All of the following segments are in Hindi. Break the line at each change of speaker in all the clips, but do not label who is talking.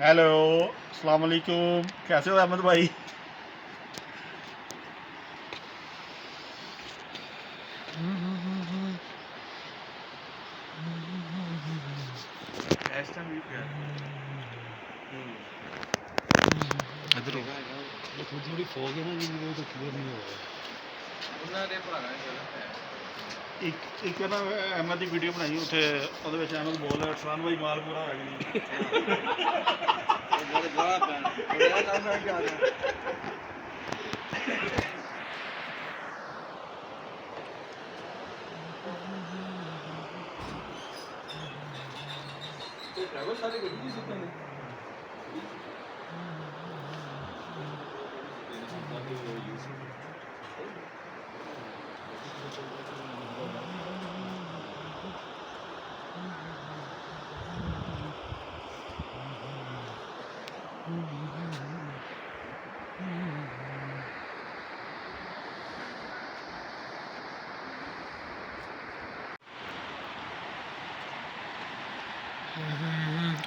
हेलो, अस्सलाम वालेकुम। कैसे हो अहमद भाई?
इधर हो थोड़ी थोड़ी फॉग है ना जी वो तो क्लियर नहीं हो रहा
एक ना अहमद की वीडियो बनाई उत्थे ਉਹਦੇ ਵਿੱਚ ਅਹਿਮਦ ਬੋਲ ਰਿਹਾ ਇਰਫਾਨ ਭਾਈ ਮਾਲ ਪੂਰਾ ਹੋਇਆ ਕਿ ਨਹੀਂ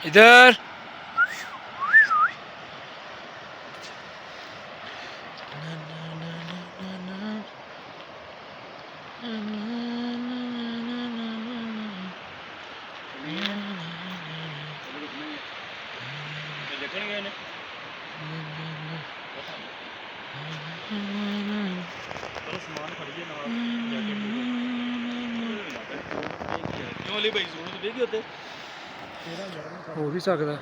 इधर हो भी सकता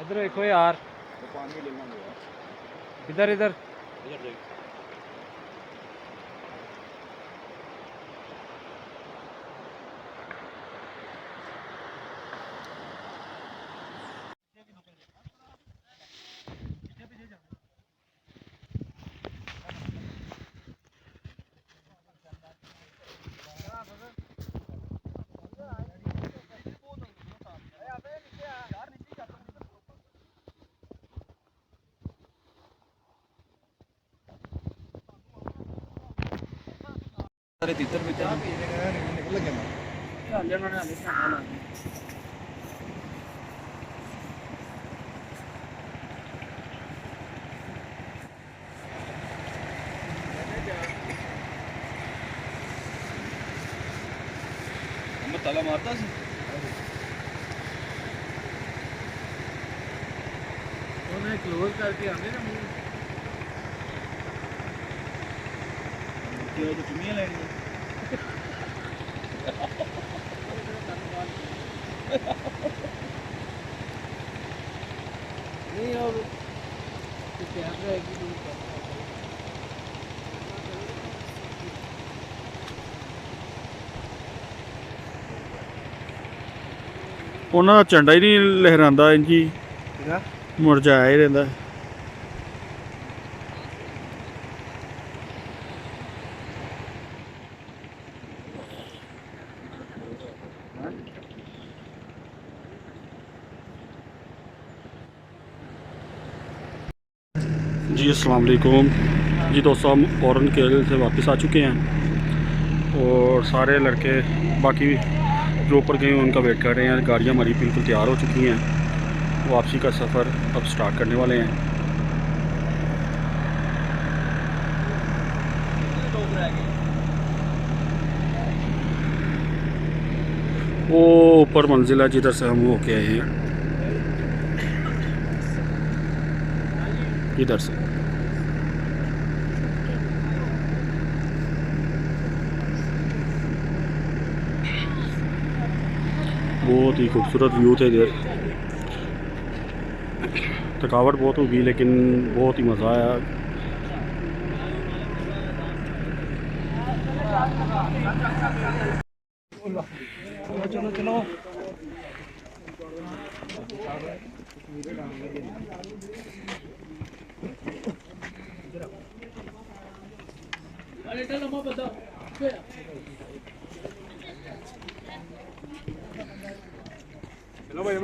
इधर देखो यार इधर इधर सारे तीतर भी निकल लगे मैं ताला मारता सी उन्हें क्लोज करके आने ना मुंह तो चुमियां लेंगे नहीं अब कैमरा है कि
ਉਹਨਾਂ ਦਾ ਝੰਡਾ ਹੀ ਨਹੀਂ ਲਹਿਰਾਂਦਾ ਇੰਜ ਹੀ ਮੁਰਝਾਇਆ ਹੀ ਰਹਿੰਦਾ जी अस्सलाम वालेकुम जी दोस्तों, हम औरन केरल से वापस आ चुके हैं और सारे लड़के बाकी जो ऊपर गए उनका वेट कर रहे हैं। गाड़ियाँ हमारी बिल्कुल तैयार हो चुकी हैं। वापसी का सफ़र अब स्टार्ट करने वाले हैं। वो ऊपर मंजिल है जिधर से हम होके आए हैं, इधर से। बहुत ही खूबसूरत व्यू थे इधर। थकावट बहुत होगी लेकिन बहुत ही मज़ा आया।
चलो चलो चलो भाई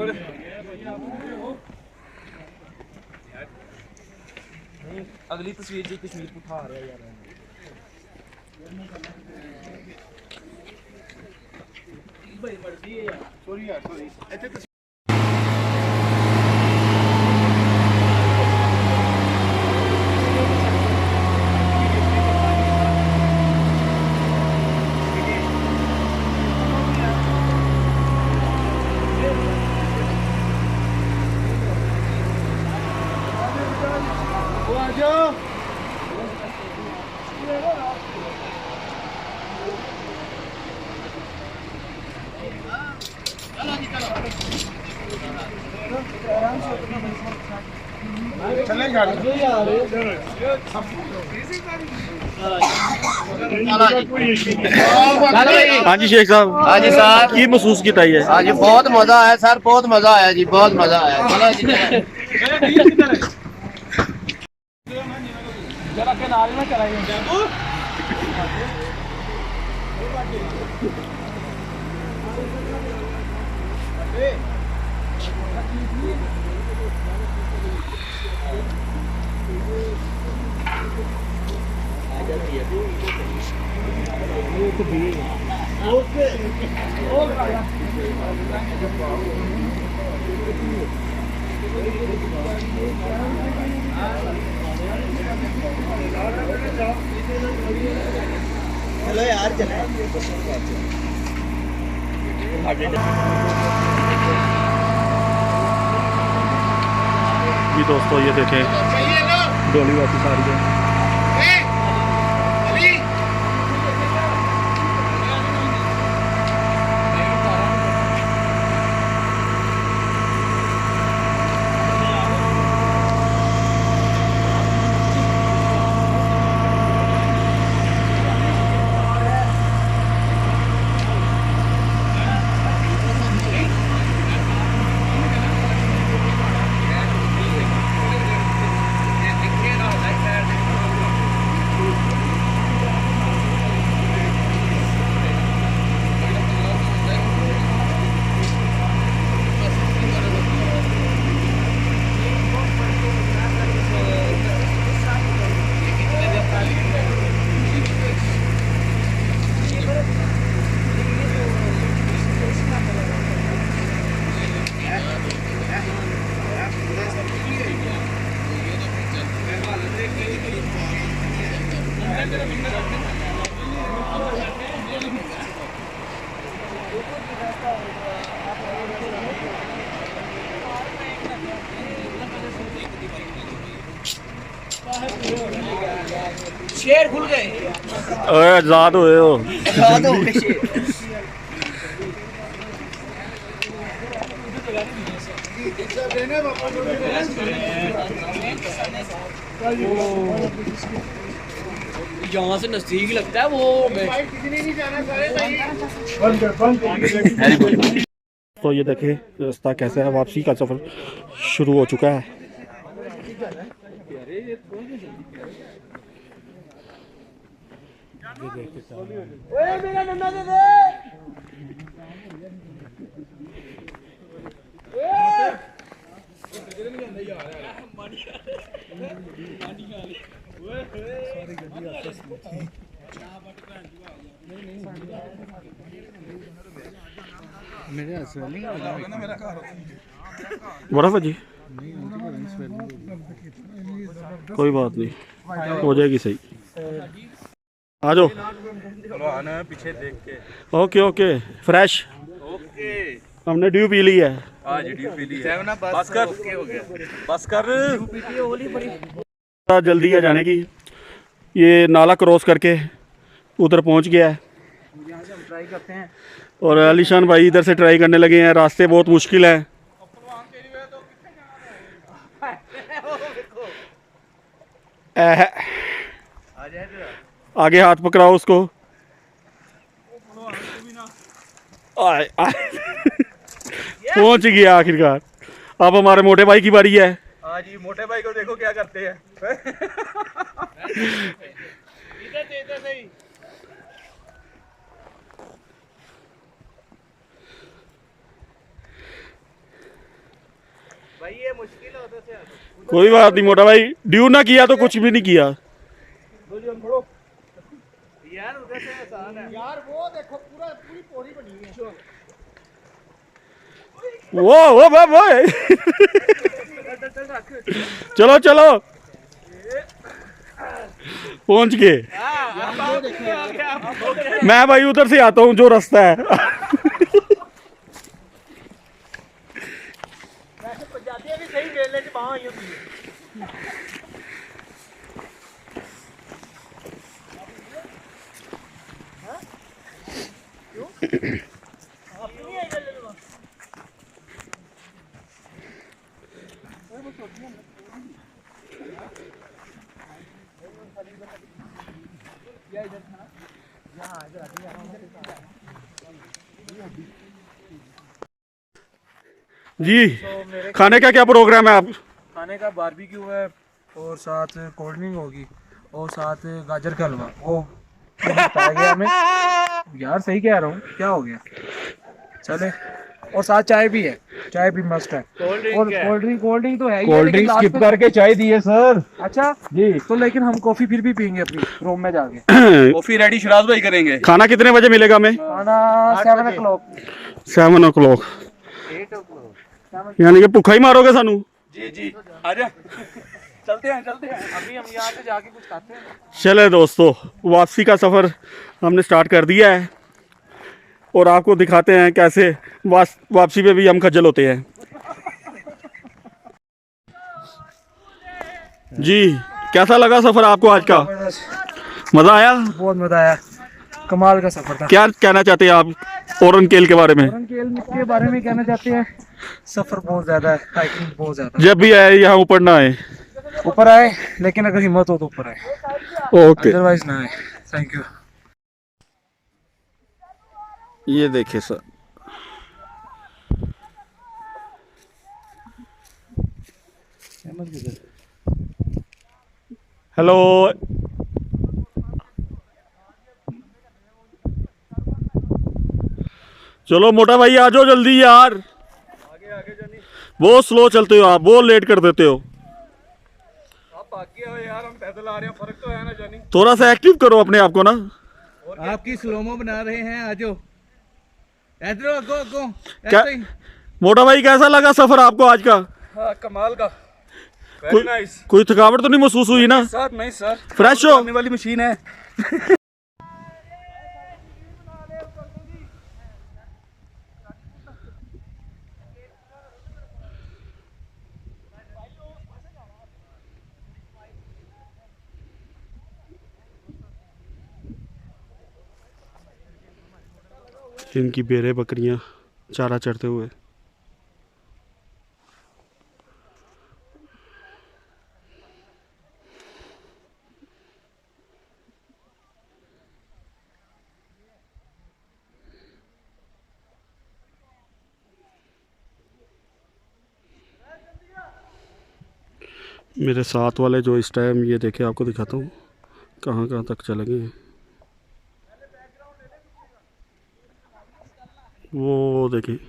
अगली तस्वीर जी कश्मीर को उठा रहा यार भाई बढ़ती है यार सॉरी ਇੱਥੇ
हाँ जी शेख साहब,
हाँ जी सर,
की महसूस किया है?
हाँ जी बहुत मजा आया सर, बहुत मजा आया जी, बहुत मजा आया। चलो जी चलो यार चले
जी दोस्तों ये देखें डोली वापस आ रही है।
शेर खुल गए
आजाद हुए हो।
आजाद हो गए शेर यहाँ से नजदीक लगता है वो
तो ये देखें रास्ता कैसा है, वापसी का सफ़र शुरू हो चुका है। बर्फ है जी, कोई बात नहीं, हो जाएगी सही। आ जाओ
पीछे देख के।
ओके ओके फ्रेश,
ओके
हमने ड्यू पी ली है।
आज ड्यू पी ली है। बस कर, बस कर।
जल्दी है जाने की, ये नाला क्रॉस करके उधर पहुंच गया है
ट्राई करते हैं।
और अलीशान भाई इधर से ट्राई करने लगे हैं। रास्ते बहुत मुश्किल है। आगे हाथ पकड़ाओ उसको। आए पहुंच गया आखिरकार। अब हमारे मोटे भाई की बारी है।
हाँ जी, मोटे भाई को देखो क्या करते हैं। इधर सही।
भाई ये मुश्किल होता है
कोई बात नहीं मोटा भाई, ड्यू ना किया तो कुछ भी नहीं किया।
यार उधर से आसान है यार वो देखो पूरी पौड़ी बनी है
वो चलो चलो पहुंच गए। मैं भाई उधर से आता हूँ जो रास्ता है।
पंजाबियां भी सही मेले च बांह आई होंदी है
जी खाने का क्या प्रोग्राम है आप?
खाने का बारबेक्यू है और साथ कोल्ड ड्रिंक होगी और साथ गाजर का हलवा। ओ बताया गया हमें यार, सही कह रहा हूँ, क्या हो गया? चले, और साथ चाय भी है, चाय भी मस्ट है। और कोल्ड ड्रिंक तो है ही है,
कोल्ड ड्रिंक
लेकिन
स्किप
लास्ट में-
करके चाय दिए सर
अच्छा
जी।
तो लेकिन हम कॉफी फिर भी पीएंगे अपनी रूम में जाके।
कॉफी रेडी शिराज भाई करेंगे।
खाना कितने बजे मिलेगा हमें?
खाना 7 o'clock।
7 o'clock। यानी कि भूखा ही मारोगे सानू?
जी जी आजा चलते हैं
अभी हम यहाँ से जाके कुछ खाते हैं।
चले दोस्तों, वापसी का सफ़र हमने स्टार्ट कर दिया है और आपको दिखाते हैं कैसे वापसी पे भी हम खज्जल होते हैं। जी कैसा लगा सफ़र आपको आज का? मज़ा आया?
बहुत मजा आया, कमाल का सफर था।
क्या कहना चाहते हैं आप ओरन केल के बारे में?
केल के बारे में कहना चाहते हैं, सफर बहुत ज्यादा है, हाइकिंग बहुत ज्यादा।
जब भी आए यहाँ ऊपर ना आए।
ऊपर आए, लेकिन अगर हिम्मत हो तो ऊपर आए,
ओके
अदरवाइज ना आए। Thank you.
ये देखिए सर, हेलो। चलो मोटा भाई आ जाओ जल्दी यार।
आगे जानी
बहुत स्लो चलते हो आप, बहुत लेट कर देते हो।
आप आगे हो यार, हम पैदल आ रहे हैं, फर्क तो है ना जानी।
थोड़ा सा एक्टिव करो अपने आप को ना।
आपकी स्लोमो बना रहे हैं, आ जाओ इधर अगो अगो
क्या
ऐसे ही।
मोटा भाई कैसा लगा सफर आपको आज का?
हाँ कमाल का,
कोई,
वेरी नाइस।
कोई थकावट तो नहीं महसूस हुई ना?
सर नहीं सर,
फ्रेश हो?
आने वाली मशीन है।
इनकी बेरे बकरियां चारा चरते हुए। मेरे साथ वाले जो इस टाइम ये देखे आपको दिखाता हूँ कहाँ कहाँ तक चले गए हैं। वो देखिए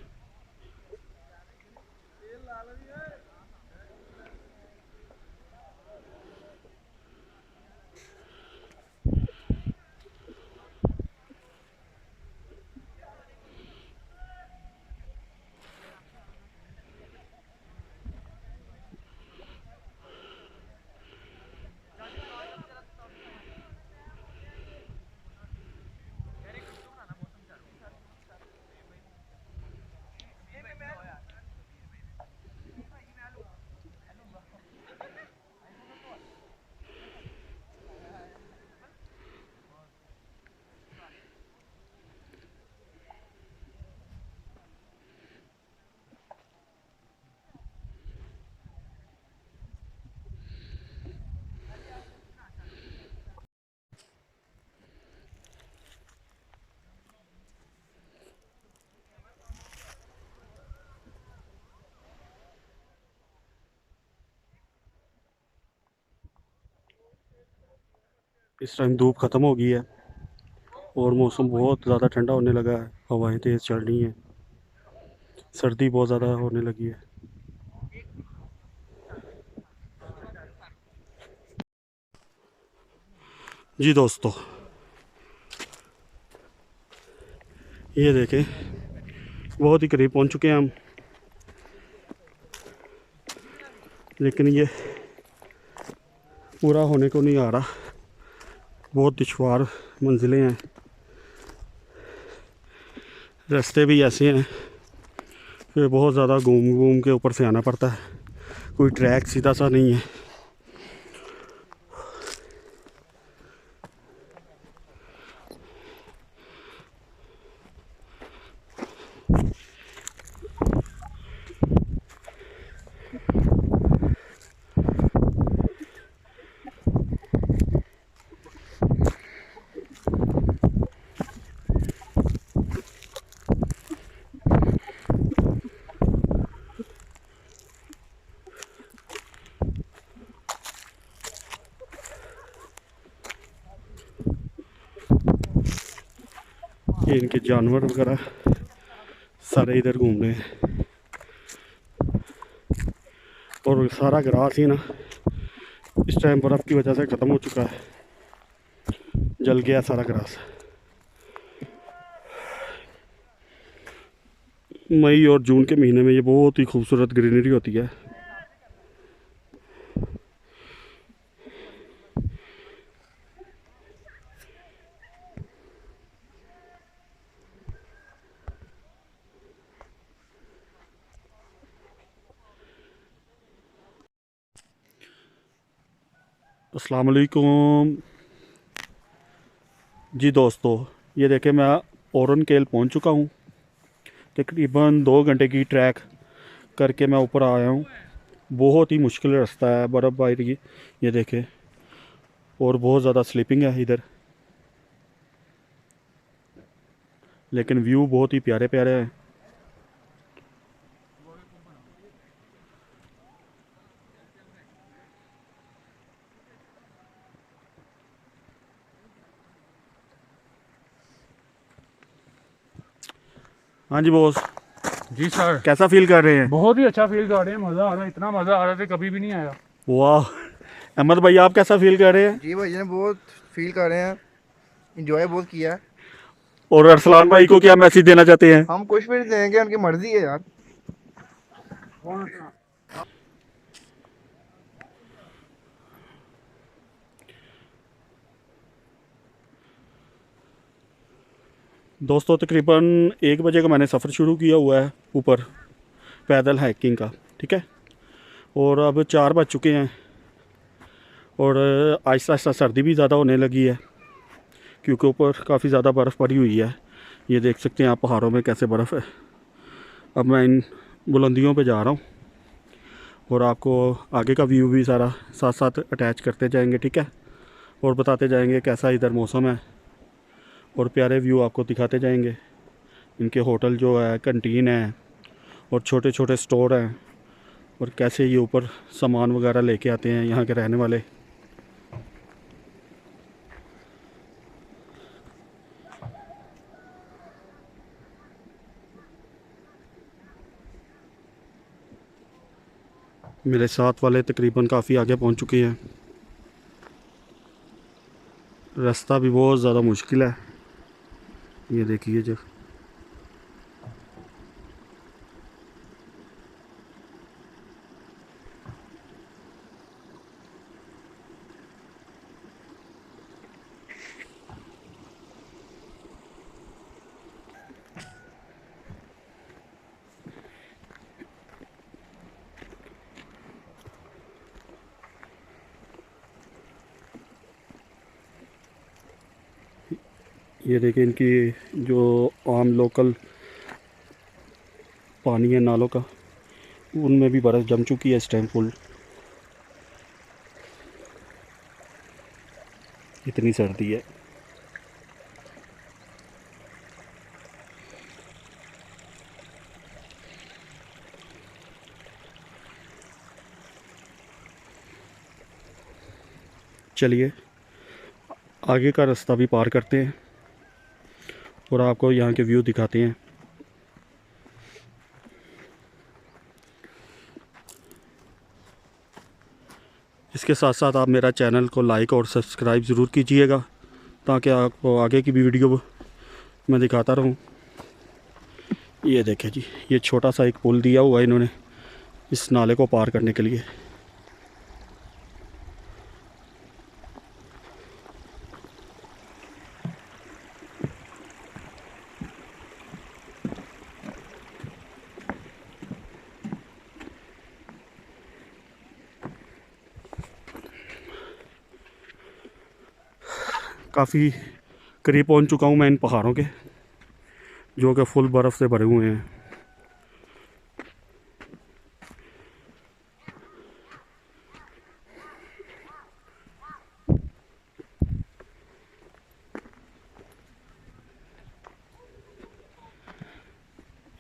इस टाइम धूप ख़त्म हो गई है और मौसम बहुत ज़्यादा ठंडा होने लगा है। हवाएं तेज़ चल रही हैं, सर्दी बहुत ज़्यादा होने लगी है। जी दोस्तों, ये देखें बहुत ही करीब पहुंच चुके हैं हम, लेकिन ये पूरा होने को नहीं आ रहा। बहुत दुश्वार मंजिलें हैं, रास्ते भी ऐसे हैं कि बहुत ज़्यादा घूम घूम के ऊपर से आना पड़ता है, कोई ट्रैक सीधा सा नहीं है। ये इनके जानवर वगैरह सारे इधर घूम रहे हैं, और सारा ग्रास ही ना इस टाइम बर्फ़ की वजह से ख़त्म हो चुका है, जल गया सारा ग्रास। मई और जून के महीने में ये बहुत ही खूबसूरत ग्रीनरी होती है। अस्सलाम वालेकुम जी दोस्तों, ये देखें मैं ओरन केल पहुंच चुका हूं। तकरीबन 2 घंटे की ट्रैक करके मैं ऊपर आया हूं। बहुत ही मुश्किल रास्ता है, बर्फ़बारी की ये देखें, और बहुत ज़्यादा स्लीपिंग है इधर, लेकिन व्यू बहुत ही प्यारे प्यारे हैं। हाँ जी बॉस,
जी सर,
कैसा फील कर रहे हैं?
बहुत ही अच्छा फील कर रहे हैं, मज़ा आ रहा है, इतना मज़ा आ रहा था कभी भी नहीं आया।
वाह, अहमद भाई आप कैसा फील कर रहे हैं?
जी भाई ने बहुत फील कर रहे हैं, इंजॉय बहुत किया है।
और अरसलान भाई को क्या मैसेज देना चाहते हैं?
हम कुछ भी नहीं देंगे, उनकी मर्जी है यार।
दोस्तों तकरीबन 1 बजे का मैंने सफ़र शुरू किया हुआ है ऊपर पैदल हाइकिंग का, ठीक है, और अब 4 बज चुके हैं, और आहिस्ता आहिस्ता सर्दी भी ज़्यादा होने लगी है, क्योंकि ऊपर काफ़ी ज़्यादा बर्फ़ पड़ी हुई है। ये देख सकते हैं आप पहाड़ों में कैसे बर्फ़ है। अब मैं इन बुलंदियों पे जा रहा हूँ, और आपको आगे का व्यू भी सारा साथ साथ अटैच करते जाएंगे, ठीक है, और बताते जाएंगे कैसा इधर मौसम है, और प्यारे व्यू आपको दिखाते जाएंगे। इनके होटल जो है, कैंटीन है, और छोटे छोटे स्टोर हैं, और कैसे ये ऊपर सामान वगैरह लेके आते हैं यहाँ के रहने वाले। मेरे साथ वाले तकरीबन काफ़ी आगे पहुँच चुके हैं। रास्ता भी बहुत ज़्यादा मुश्किल है, ये देखिए जो ये देखिए इनकी जो आम लोकल पानी है नालों का, उनमें भी बर्फ़ जम चुकी है इस टाइम फुल। इतनी सर्दी है। चलिए आगे का रास्ता भी पार करते हैं और आपको यहाँ के व्यू दिखाते हैं। इसके साथ साथ आप मेरा चैनल को लाइक और सब्सक्राइब ज़रूर कीजिएगा ताकि आपको आगे की भी वीडियो मैं दिखाता रहूं। ये देखें जी, ये छोटा सा एक पुल दिया हुआ है इन्होंने इस नाले को पार करने के लिए। काफ़ी करीब पहुंच चुका हूं मैं इन पहाड़ों के, जो कि फुल बर्फ़ से भरे हुए हैं।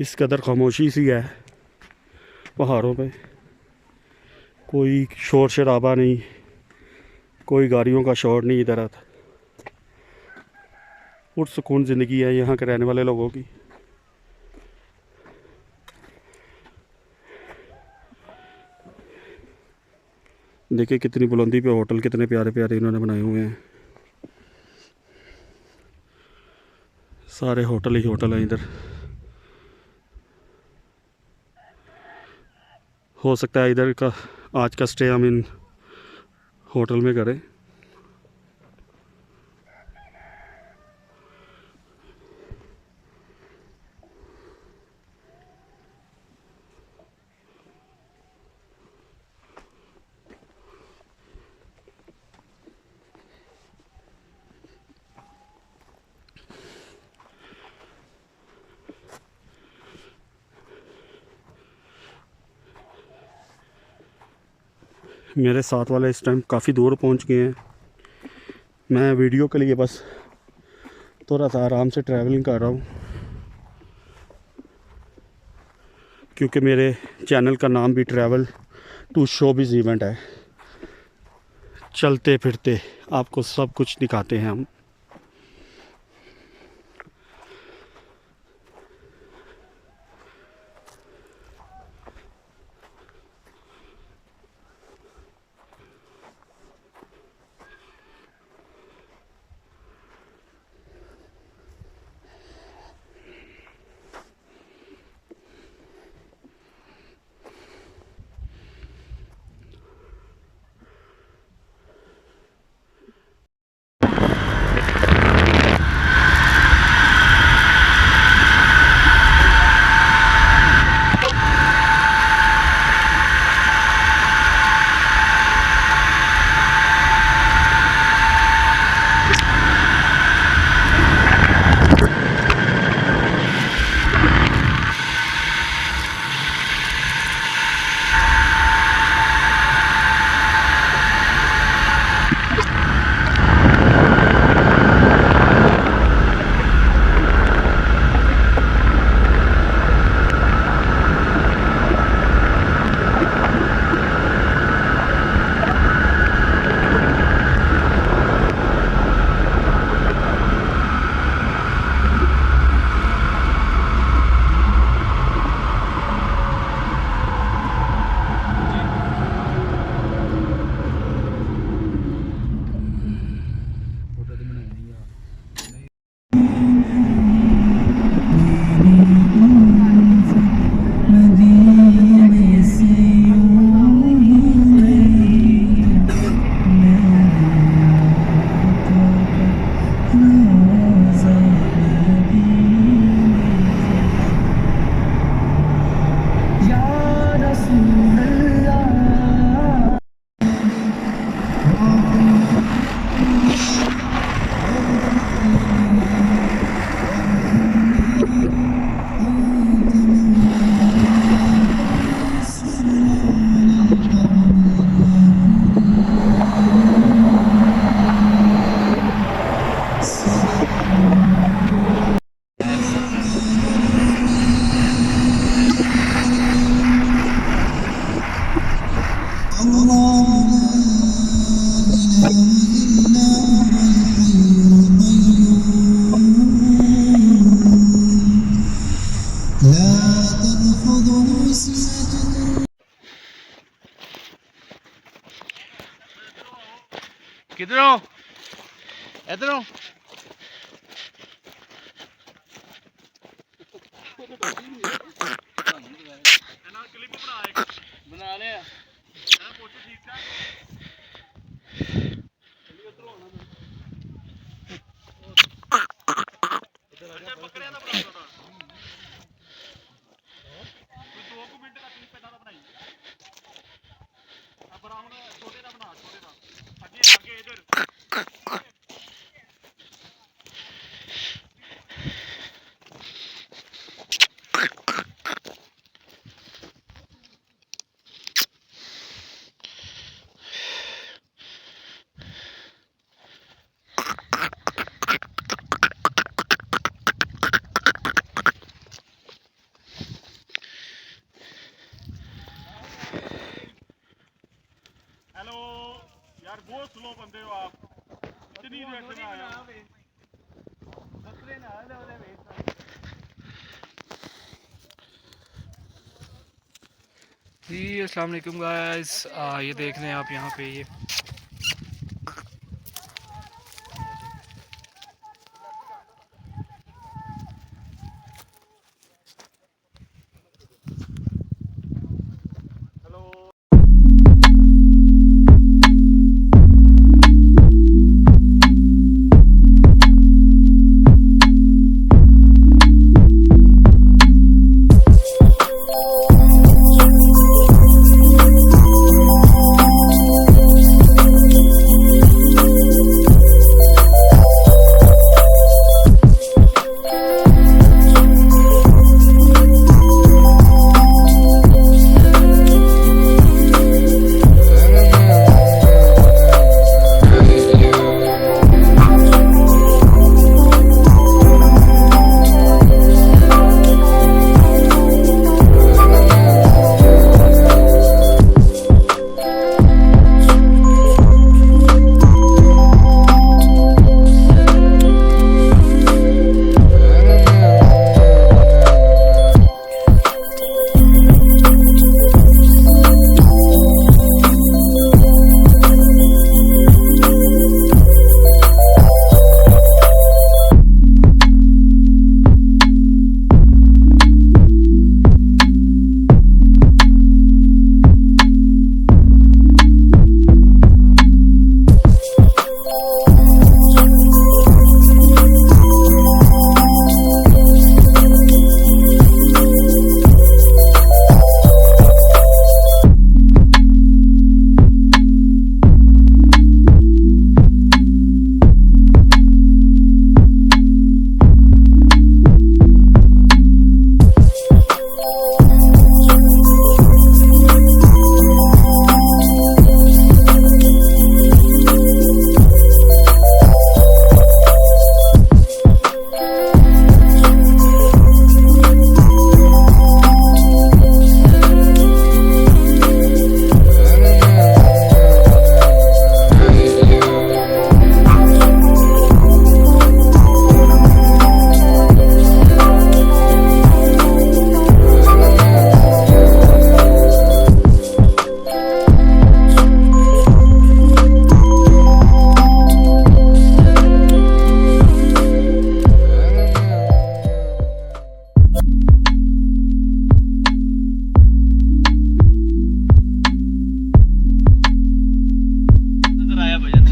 इस कदर खामोशी सी है पहाड़ों पे, कोई शोर शराबा नहीं, कोई गाड़ियों का शोर नहीं इधर आता। पुरसुकून ज़िंदगी है यहाँ के रहने वाले लोगों की। देखिए कितनी बुलंदी पे होटल, कितने प्यारे प्यारे इन्होंने बनाए हुए हैं। सारे होटल ही होटल हैं इधर। हो सकता है इधर का आज का स्टे हम इन होटल में करें। मेरे साथ वाले इस टाइम काफ़ी दूर पहुंच गए हैं। मैं वीडियो के लिए बस थोड़ा सा आराम से ट्रैवलिंग कर रहा हूं, क्योंकि मेरे चैनल का नाम भी ट्रैवल टू शोबिज़ इवेंट है। चलते फिरते आपको सब कुछ दिखाते हैं हम।
किधर हो? इधर हो? बना ले
हेलो यार, बहुत स्लो बंदे हो आप, इतनी देर से मैं आया हूं।
जी अस्सलाम वालेकुम गाइस, ये देख रहे हैं आप यहाँ पे ये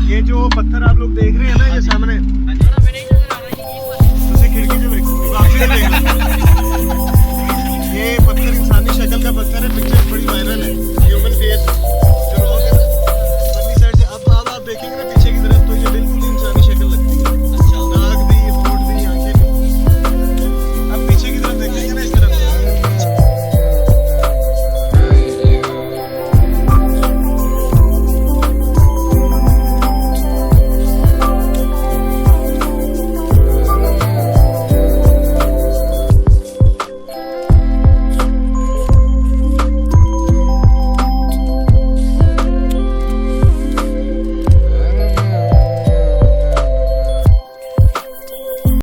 ये जो पत्थर आप लोग देख रहे हैं ना, ये सामने उसे खिड़की से देखो, वापसी से देखो। ये पत्थर इंसानी शक्ल का पत्थर है, पिक्चर बड़ी वायरल है।